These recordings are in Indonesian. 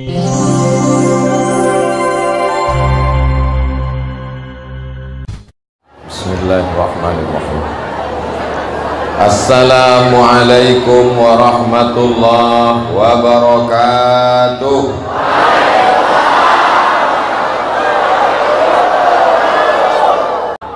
Bismillahirrahmanirrahim. Assalamualaikum warahmatullahi wabarakatuh.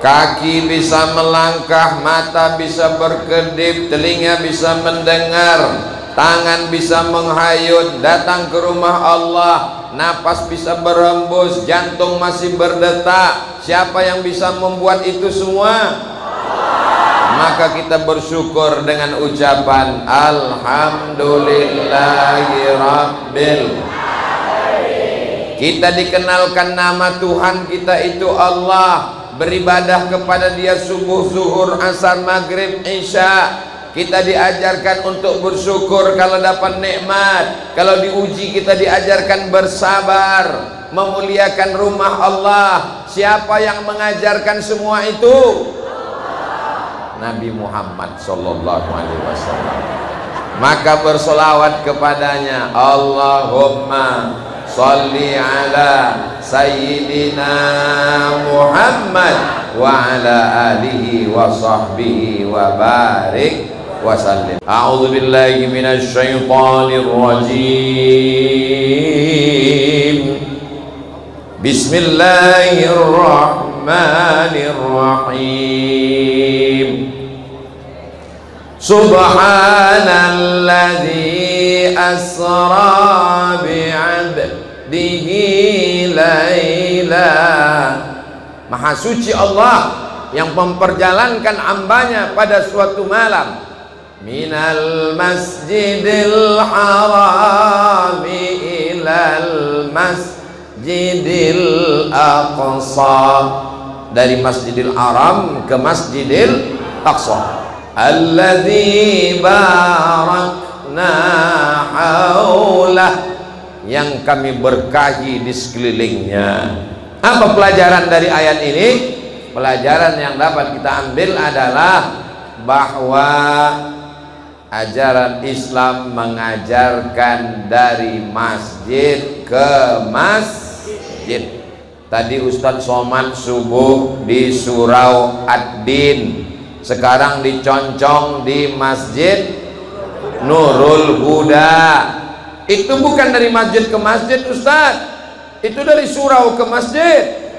Kaki bisa melangkah, mata bisa berkedip, telinga bisa mendengar, tangan bisa menghayut, datang ke rumah Allah, napas bisa berembus, jantung masih berdetak. Siapa yang bisa membuat itu semua? Maka kita bersyukur dengan ucapan Alhamdulillahirabbil. Kita dikenalkan nama Tuhan kita itu Allah, beribadah kepada Dia subuh, zuhur, asar, maghrib, isya. Kita diajarkan untuk bersyukur kalau dapat nikmat, kalau diuji kita diajarkan bersabar, memuliakan rumah Allah. Siapa yang mengajarkan semua itu? Nabi Muhammad sallallahu alaihi wasallam. Maka bersolawat kepadanya, Allahumma sholli ala sayyidina Muhammad wa ala alihi wa sahbihi wa barik wa sallim. A'udzu billahi minasy syaithanir rajim. Bismillahirrahmanirrahim. Subhanalladzi asra bi'abdihi laila. Maha suci Allah yang memperjalankan hambanya pada suatu malam. Minal masjidil harami ilal masjidil aqsa. Dari Masjidil Haram ke Masjidil Aqsa. Alladzi barakna haulah, yang kami berkahi di sekelilingnya. Apa pelajaran dari ayat ini? Pelajaran yang dapat kita ambil adalah bahwa ajaran Islam mengajarkan dari masjid ke masjid. Tadi Ustadz Somad subuh di Surau Ad-Din, sekarang diconcong di Masjid Nurul Huda. Itu bukan dari masjid ke masjid, Ustadz, itu dari surau ke masjid.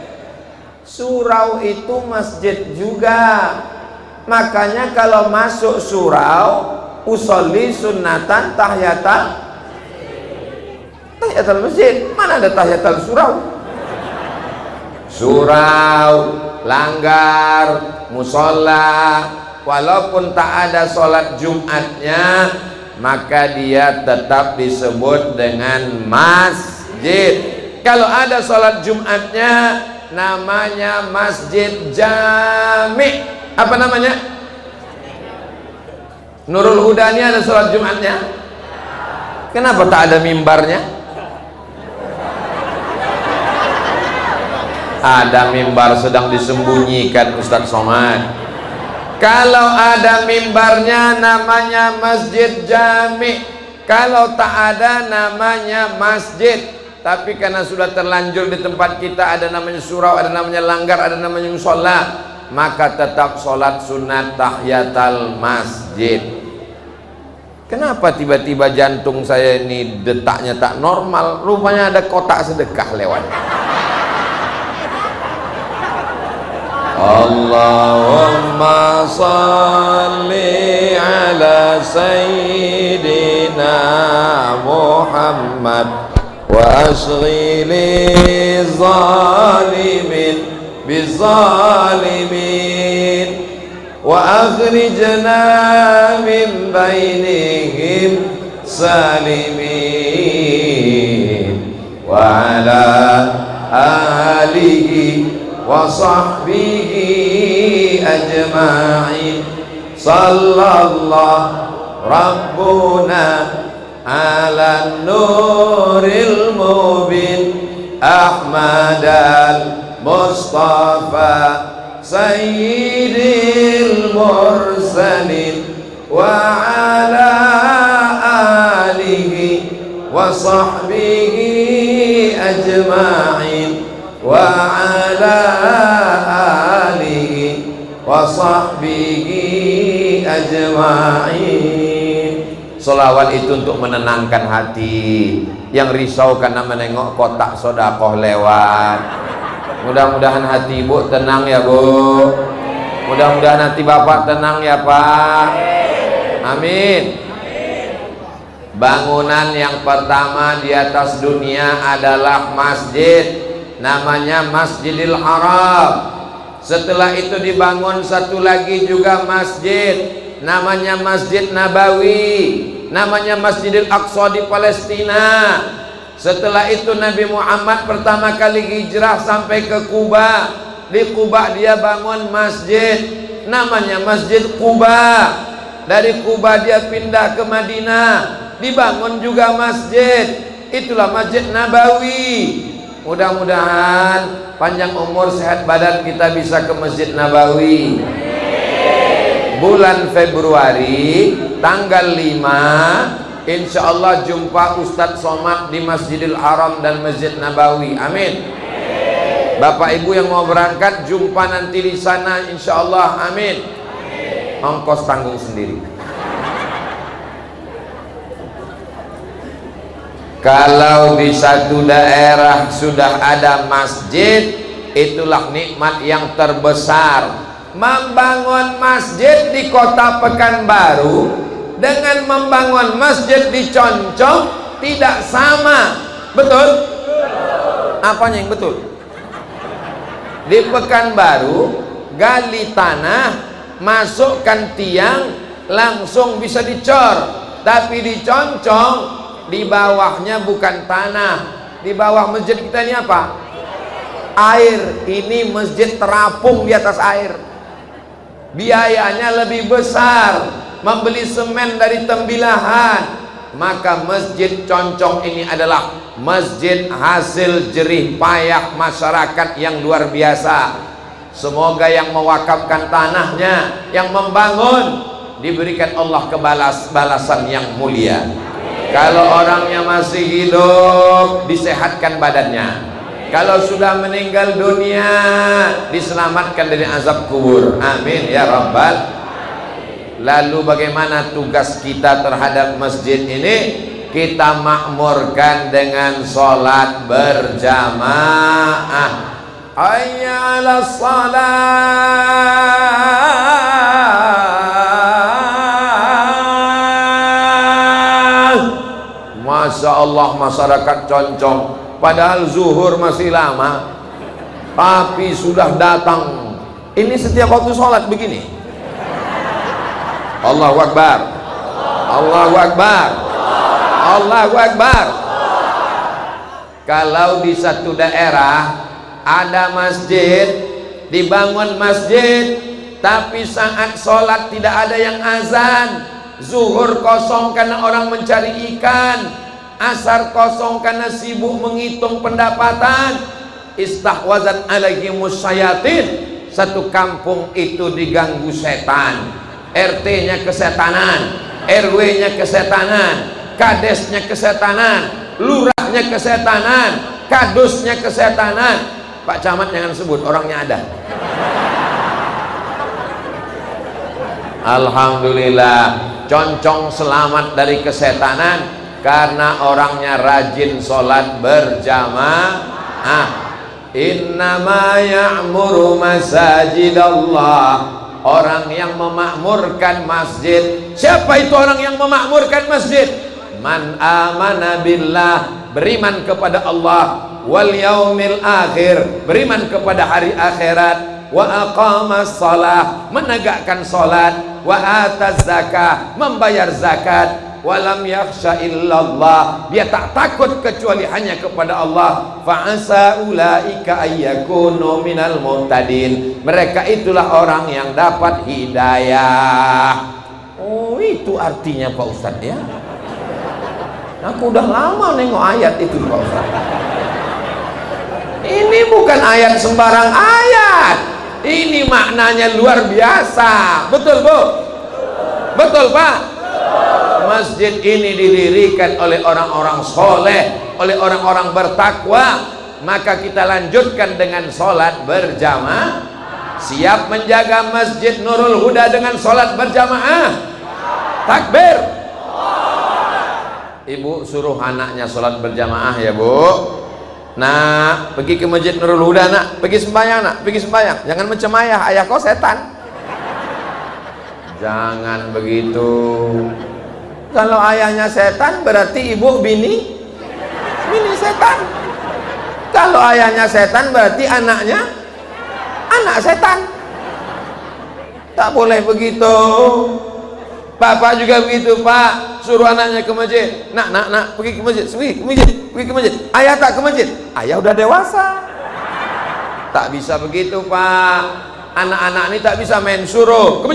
Surau itu masjid juga. Makanya kalau masuk surau, usolli sunnatan tahiyatal masjid. Mana ada tahiyatal surau? Surau, langgar, musola, walaupun tak ada sholat Jumatnya, maka dia tetap disebut dengan masjid. Kalau ada sholat Jumatnya, namanya masjid jami. Apa namanya? Nurul Huda ini ada sholat Jumatnya? Kenapa tak ada mimbarnya? Ada mimbar sedang disembunyikan Ustadz Somad. Kalau ada mimbarnya namanya masjid jami, kalau tak ada namanya masjid. Tapi karena sudah terlanjur di tempat kita ada namanya surau, ada namanya langgar, ada namanya musola, maka tetap sholat sunat tahiyatal masjid. Kenapa tiba-tiba jantung saya ini detaknya tak normal? Rupanya ada kotak sedekah lewat. Allahumma salli ala sayyidina Muhammad wa ashghili zalimin bizalimin wa akhrijna min bainihim salimin wa ala alihi wa sahbihi ajma'in. Sallallahu rabbuna ala nuril mubin Ahmad al-Mustafa sayyidil mursalin wa ala alihi wa wa sahbihi ajma'in wa ala alihi wa sahbihi ajma'in. Sholawat itu untuk menenangkan hati yang risau karena menengok kotak sodakoh lewat. Mudah-mudahan hati ibu tenang ya bu, mudah-mudahan hati bapak tenang ya pak. Amin. Bangunan yang pertama di atas dunia adalah masjid, namanya Masjidil Haram. Setelah itu dibangun satu lagi juga masjid, namanya Masjid Nabawi, namanya Masjidil Aqsa di Palestina. Setelah itu Nabi Muhammad pertama kali hijrah sampai ke Kuba. Di Kuba dia bangun masjid, namanya Masjid Kuba. Dari Kuba dia pindah ke Madinah, dibangun juga masjid, itulah Masjid Nabawi. Mudah-mudahan panjang umur sehat badan kita bisa ke Masjid Nabawi. Bulan Februari tanggal 5 insya Allah jumpa Ustadz Somad di Masjidil Haram dan Masjid Nabawi. Amin. Bapak ibu yang mau berangkat jumpa nanti di sana insya Allah. Amin. Ongkos tanggung sendiri. Kalau di satu daerah sudah ada masjid, itulah nikmat yang terbesar. Membangun masjid di kota Pekanbaru dengan membangun masjid di Concong tidak sama. Betul? Apanya yang betul? Di Pekanbaru gali tanah, masukkan tiang, langsung bisa dicor. Tapi di Concong di bawahnya bukan tanah, di bawah masjid kita ini apa? Air. Ini masjid terapung di atas air. Biayanya lebih besar, membeli semen dari Tembilahan. Maka masjid Concong ini adalah masjid hasil jerih payah masyarakat yang luar biasa. Semoga yang mewakafkan tanahnya, yang membangun, diberikan Allah balasan yang mulia. Kalau orangnya masih hidup, disehatkan badannya. Kalau sudah meninggal dunia, diselamatkan dari azab kubur. Amin ya rabbal. Lalu bagaimana tugas kita terhadap masjid ini? Kita makmurkan dengan sholat berjamaah. Hayya 'alas shalah. Masya Allah, masyarakat Concong padahal zuhur masih lama tapi sudah datang. Ini setiap waktu sholat begini. Allahu Akbar, Allahu Akbar, Allahu Akbar. Kalau di satu daerah ada masjid, dibangun masjid, tapi saat sholat tidak ada yang azan. Zuhur kosong karena orang mencari ikan, asar kosong karena sibuk menghitung pendapatan. Istahwazan alaihimus syayatin. Satu kampung itu diganggu setan. RT-nya kesetanan, RW-nya kesetanan, kadesnya kesetanan, lurahnya kesetanan, kadusnya kesetanan. Pak Camat jangan sebut, orangnya ada. Alhamdulillah, Concong selamat dari kesetanan karena orangnya rajin sholat berjamaah. Innama ya'muru masajidallah. Orang yang memakmurkan masjid. Siapa itu orang yang memakmurkan masjid? Man amana billah, beriman kepada Allah, wal yaumil akhir, beriman kepada hari akhirat, wa aqamas shalah, menegakkan salat, wa ataz zakah, membayar zakat, walam yakhsha illallah, dia tak takut kecuali hanya kepada Allah. Fa'asa ulaika ayyakunu minal muhtadin, mereka itulah orang yang dapat hidayah. Oh, itu artinya Pak Ustadz ya. Aku udah lama nengok ayat itu Pak Ustadz. Ini bukan ayat sembarang ayat, ini maknanya luar biasa. Betul Bu? Betul Pak? masjid ini didirikan oleh orang-orang soleh, oleh orang-orang bertakwa, maka kita lanjutkan dengan sholat berjamaah. Siap menjaga Masjid Nurul Huda dengan sholat berjamaah? Takbir. Ibu suruh anaknya sholat berjamaah ya Bu. Nah, pergi ke Masjid Nurul Huda nak, pergi sembahyang nak, pergi sembahyang. Jangan macam ayah kau setan. Jangan begitu. Kalau ayahnya setan berarti ibu bini setan. Kalau ayahnya setan berarti anaknya anak setan. Tak boleh begitu. Bapak juga begitu Pak, suruh anaknya ke masjid. Nak pergi ke masjid, pergi ke masjid. Ayah tak ke masjid, ayah udah dewasa. Tak bisa begitu Pak. Anak-anak ini tak bisa main suruh ke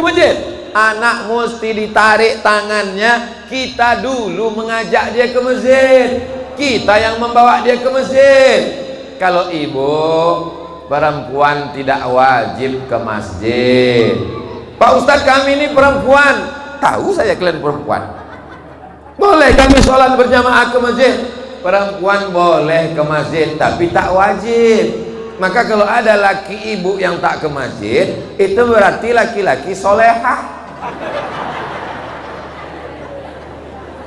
masjid. Anak mesti ditarik tangannya. Kita dulu mengajak dia ke masjid, kita yang membawa dia ke masjid. Kalau ibu perempuan tidak wajib ke masjid. Pak Ustadz, kami ini perempuan. Tahu saya kalian perempuan. Boleh kami sholat berjamaah ke masjid. Perempuan boleh ke masjid tapi tak wajib. Maka kalau ada laki ibu yang tak ke masjid, itu berarti laki-laki solehah.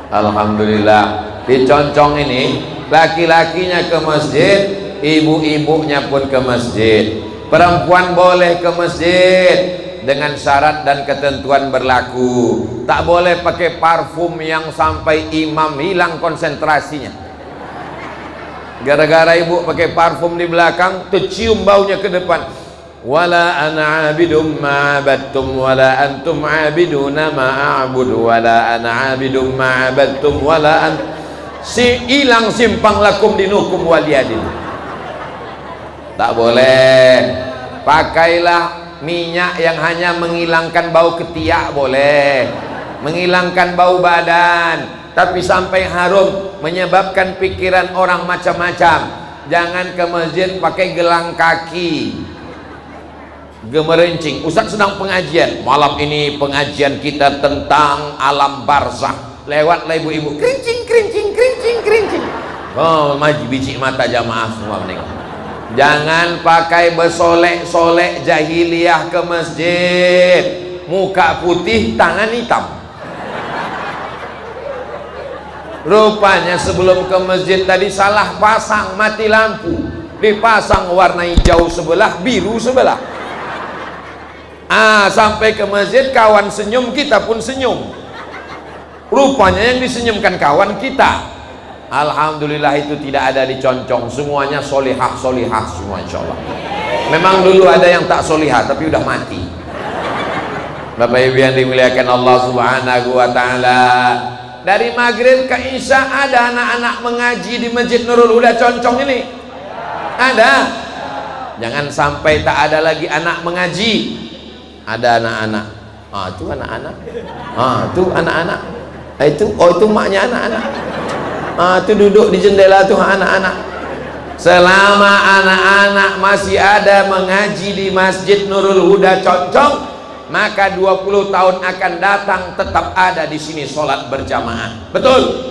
Alhamdulillah, di Concong ini laki-lakinya ke masjid, ibu-ibunya pun ke masjid. Perempuan boleh ke masjid dengan syarat dan ketentuan berlaku. Tak boleh pakai parfum yang sampai imam hilang konsentrasinya. Gara-gara ibu pakai parfum di belakang, tercium baunya ke depan. Wala ana abidum ma'abadtum wala antum abiduna ma'abudu wala ana abidum ma'abadtum wala hilang simpang lakum dinukum waliyadin. Tak boleh. Pakailah minyak yang hanya menghilangkan bau ketiak boleh, menghilangkan bau badan, tapi sampai harum menyebabkan pikiran orang macam-macam. Jangan ke masjid pakai gelang kaki, gemerincing. Ustaz sedang pengajian, malam ini pengajian kita tentang alam barzakh. Lewatlah ibu-ibu, kerincing. Oh, maju biji mata jamaah semua menengok. Jangan pakai bersolek-solek jahiliyah ke masjid, muka putih tangan hitam. Rupanya sebelum ke masjid tadi salah pasang mati lampu, dipasang warna hijau sebelah, biru sebelah. Sampai ke masjid kawan senyum, kita pun senyum. Rupanya yang disenyumkan kawan kita. Alhamdulillah itu tidak ada di Concong. Semuanya solihah semua insyaallah. Memang dulu ada yang tak solihah tapi udah mati. Bapak Ibu yang dimuliakan Allah Subhanahu wa taala, dari maghrib ke isya ada anak-anak mengaji di Masjid Nurul Huda Concong ini. Ada. Jangan sampai tak ada lagi anak mengaji. Ada anak-anak. Itu anak-anak. Itu anak-anak. Itu maknya anak-anak. Itu duduk di jendela tuh anak-anak. Selama anak-anak masih ada mengaji di Masjid Nurul Huda Concong, maka 20 tahun akan datang tetap ada di sini sholat berjamaah. Betul?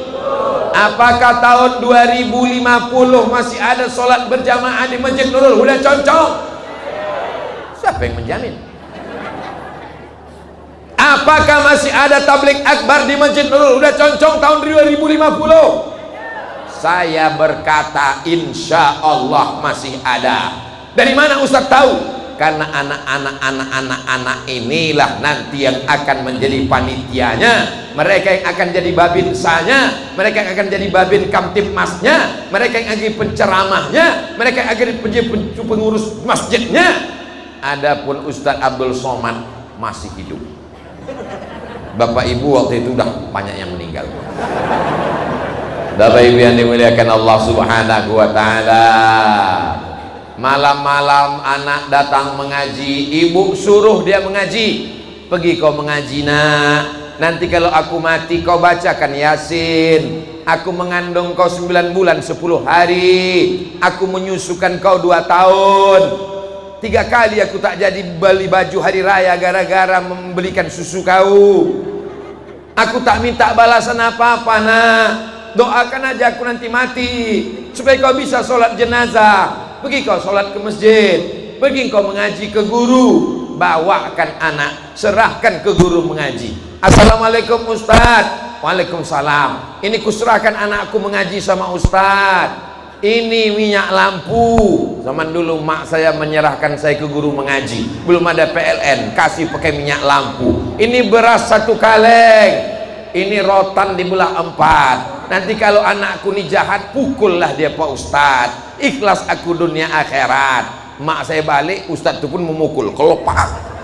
Apakah tahun 2050 masih ada sholat berjamaah di Masjid Nurul Huda Concong? Siapa yang menjamin? Apakah masih ada tabligh akbar di Masjid Nurul Huda Concong tahun 2050? Saya berkata insya Allah masih ada. Dari mana Ustaz tahu? Karena anak-anak inilah nanti yang akan menjadi panitianya, mereka yang akan jadi babinsanya, mereka yang akan jadi babin kamtipmasnya, mereka yang akan jadi penceramahnya, mereka yang akan jadi pengurus masjidnya. Adapun Ustadz Abdul Somad masih hidup. Bapak Ibu waktu itu udah banyak yang meninggal. Bapak Ibu yang dimuliakan Allah Subhanahu wa taala, malam-malam anak datang mengaji, ibu suruh dia mengaji. Pergi kau mengaji nak, nanti kalau aku mati kau bacakan Yasin. Aku mengandung kau 9 bulan 10 hari, aku menyusukan kau 2 tahun. 3 kali aku tak jadi beli baju hari raya gara-gara membelikan susu kau. Aku tak minta balasan apa-apa nak, doakan aja aku nanti mati supaya kau bisa sholat jenazah. Pergi kau sholat ke masjid, pergi kau mengaji ke guru, bawakan anak, serahkan ke guru mengaji. Assalamualaikum Ustadz. Waalaikumsalam. Ini kuserahkan anakku mengaji sama Ustadz. Ini minyak lampu. Zaman dulu mak saya menyerahkan saya ke guru mengaji, belum ada PLN, kasih pakai minyak lampu. Ini beras 1 kaleng, ini rotan dibelah 4. Nanti kalau anakku ini jahat, pukullah dia Pak Ustadz, ikhlas aku dunia akhirat. Mak saya balik, Ustadz itu pun memukul, kelepak.